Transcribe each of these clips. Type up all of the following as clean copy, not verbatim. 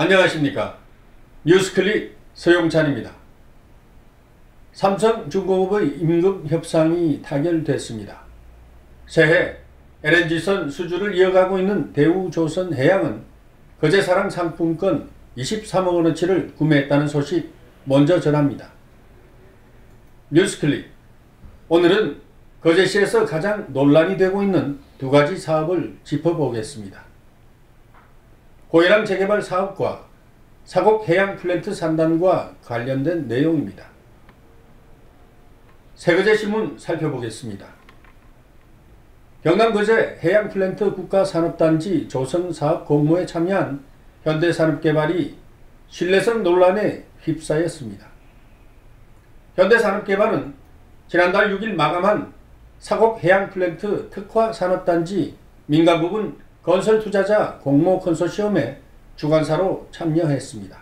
안녕하십니까. 뉴스클릭 서용찬입니다. 삼성중공업의 임금 협상이 타결됐습니다. 새해 LNG선 수주를 이어가고 있는 대우조선해양은 거제사랑 상품권 23억 원어치를 구매했다는 소식 먼저 전합니다. 뉴스클릭, 오늘은 거제시에서 가장 논란이 되고 있는 두 가지 사업을 짚어보겠습니다. 고해랑 재개발 사업과 사곡 해양 플랜트 산단과 관련된 내용입니다. 세거제신문 살펴보겠습니다. 경남 거제 해양 플랜트 국가산업단지 조성사업 공모에 참여한 현대산업개발이 신뢰성 논란에 휩싸였습니다. 현대산업개발은 지난달 6일 마감한 사곡 해양 플랜트 특화산업단지 민간부분 건설투자자 공모 컨소시엄에 주관사로 참여했습니다.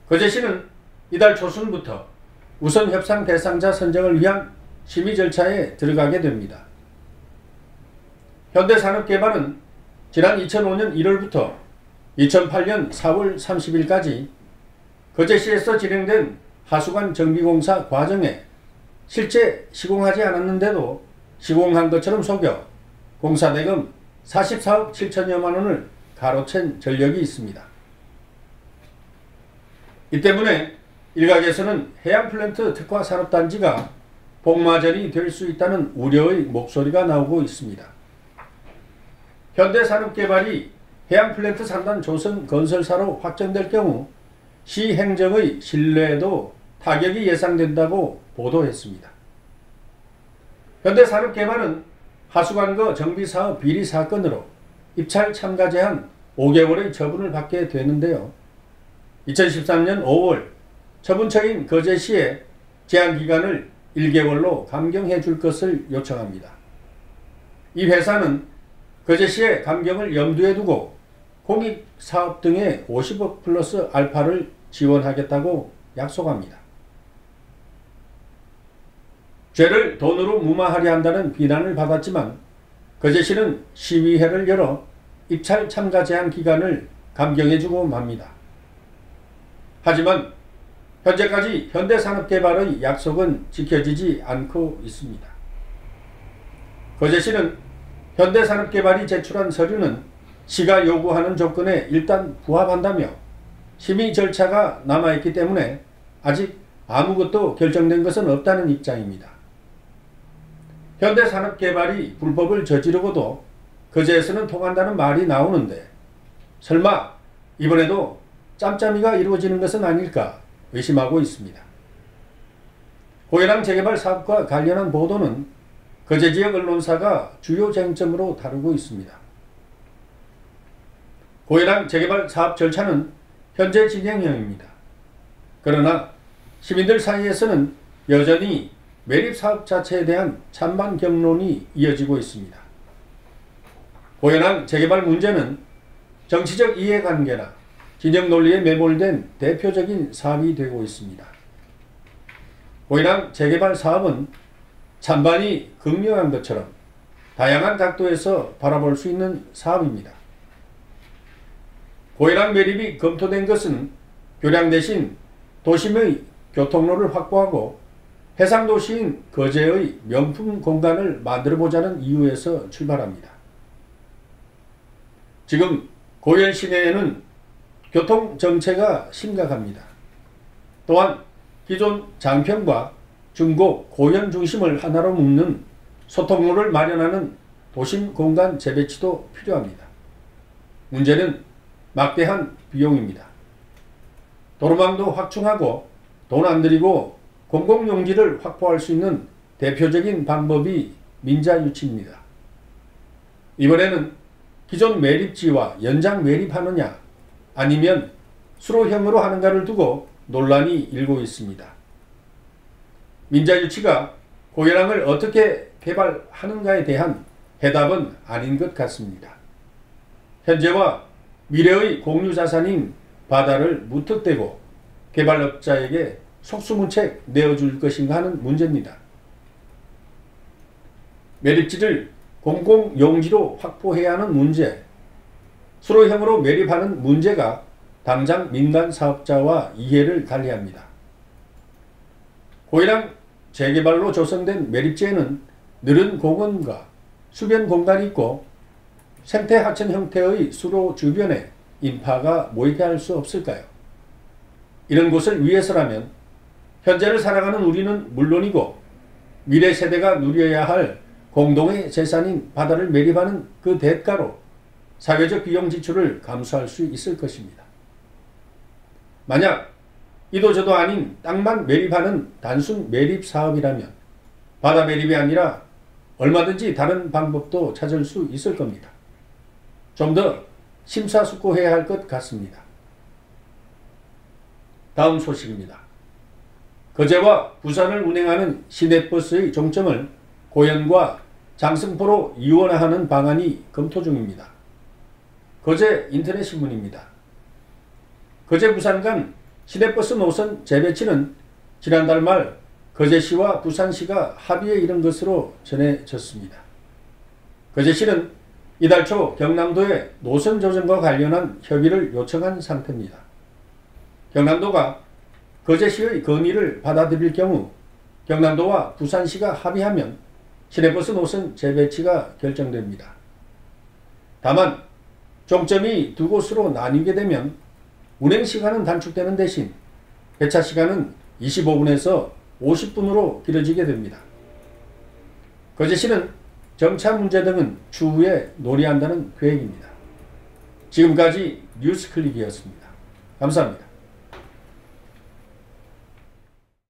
거제시는 이달 초순부터 우선 협상 대상자 선정을 위한 심의 절차에 들어가게 됩니다. 현대산업개발은 지난 2005년 1월부터 2008년 4월 30일까지 거제시에서 진행된 하수관 정비공사 과정에 실제 시공하지 않았는데도 시공한 것처럼 속여 공사대금 44억 7천여만 원을 가로챈 전력이 있습니다. 이 때문에 일각에서는 해양플랜트 특화산업단지가 복마전이 될 수 있다는 우려의 목소리가 나오고 있습니다. 현대산업개발이 해양플랜트 산단 조성 건설사로 확정될 경우 시 행정의 신뢰에도 타격이 예상된다고 보도했습니다. 현대산업개발은 하수관거 정비사업 비리 사건으로 입찰 참가 제한 5개월의 처분을 받게 되는데요. 2013년 5월 처분처인 거제시에 제한기간을 1개월로 감경해 줄 것을 요청합니다. 이 회사는 거제시의 감경을 염두에 두고 공익사업 등에 50억 플러스 알파를 지원하겠다고 약속합니다. 죄를 돈으로 무마하려 한다는 비난을 받았지만 거제시는 시의회를 열어 입찰 참가 제한 기간을 감경해주고 맙니다. 하지만 현재까지 현대산업개발의 약속은 지켜지지 않고 있습니다. 거제시는 현대산업개발이 제출한 서류는 시가 요구하는 조건에 일단 부합한다며 심의 절차가 남아있기 때문에 아직 아무것도 결정된 것은 없다는 입장입니다. 현대산업개발이 불법을 저지르고도 거제에서는 통한다는 말이 나오는데 설마 이번에도 짬짬이가 이루어지는 것은 아닐까 의심하고 있습니다. 고해랑 재개발 사업과 관련한 보도는 거제 지역 언론사가 주요 쟁점으로 다루고 있습니다. 고해랑 재개발 사업 절차는 현재 진행형입니다. 그러나 시민들 사이에서는 여전히 매립사업 자체에 대한 찬반 격론이 이어지고 있습니다. 고해랑 재개발 문제는 정치적 이해관계나 진영 논리에 매몰된 대표적인 사업이 되고 있습니다. 고해랑 재개발 사업은 찬반이 극명한 것처럼 다양한 각도에서 바라볼 수 있는 사업입니다. 고해랑 매립이 검토된 것은 교량 대신 도심의 교통로를 확보하고 해상도시인 거제의 명품 공간을 만들어보자는 이유에서 출발합니다. 지금 고현 시내에는 교통정체가 심각합니다. 또한 기존 장평과 중고, 고현 중심을 하나로 묶는 소통로를 마련하는 도심 공간 재배치도 필요합니다. 문제는 막대한 비용입니다. 도로망도 확충하고 돈 안 들이고 공공용지를 확보할 수 있는 대표적인 방법이 민자유치입니다. 이번에는 기존 매립지와 연장 매립하느냐 아니면 수로형으로 하는가를 두고 논란이 일고 있습니다. 민자유치가 고해랑을 어떻게 개발하는가에 대한 해답은 아닌 것 같습니다. 현재와 미래의 공유자산인 바다를 무턱대고 개발업자에게 속수무책 내어줄 것인가 하는 문제입니다. 매립지를 공공용지로 확보해야 하는 문제, 수로형으로 매립하는 문제가 당장 민간 사업자와 이해를 달리합니다. 고이랑 재개발로 조성된 매립지에는 느른 공원과 수변 공간이 있고 생태 하천 형태의 수로 주변에 인파가 모이게 할 수 없을까요? 이런 곳을 위해서라면 현재를 살아가는 우리는 물론이고 미래 세대가 누려야 할 공동의 재산인 바다를 매립하는 그 대가로 사회적 비용 지출을 감수할 수 있을 것입니다. 만약 이도저도 아닌 땅만 매립하는 단순 매립 사업이라면 바다 매립이 아니라 얼마든지 다른 방법도 찾을 수 있을 겁니다. 좀 더 심사숙고해야 할 것 같습니다. 다음 소식입니다. 거제와 부산을 운행하는 시내버스의 종점을 고현과 장승포로 이원화하는 방안이 검토 중입니다. 거제 인터넷신문입니다. 거제 부산 간 시내버스 노선 재배치는 지난달 말 거제시와 부산시가 합의에 이른 것으로 전해졌습니다. 거제시는 이달 초 경남도에 노선 조정과 관련한 협의를 요청한 상태입니다. 경남도가 거제시의 건의를 받아들일 경우 경남도와 부산시가 합의하면 시내버스 노선 재배치가 결정됩니다. 다만 종점이 두 곳으로 나뉘게 되면 운행시간은 단축되는 대신 배차시간은 25분에서 50분으로 길어지게 됩니다. 거제시는 정차 문제 등은 추후에 논의한다는 계획입니다. 지금까지 뉴스클릭이었습니다. 감사합니다.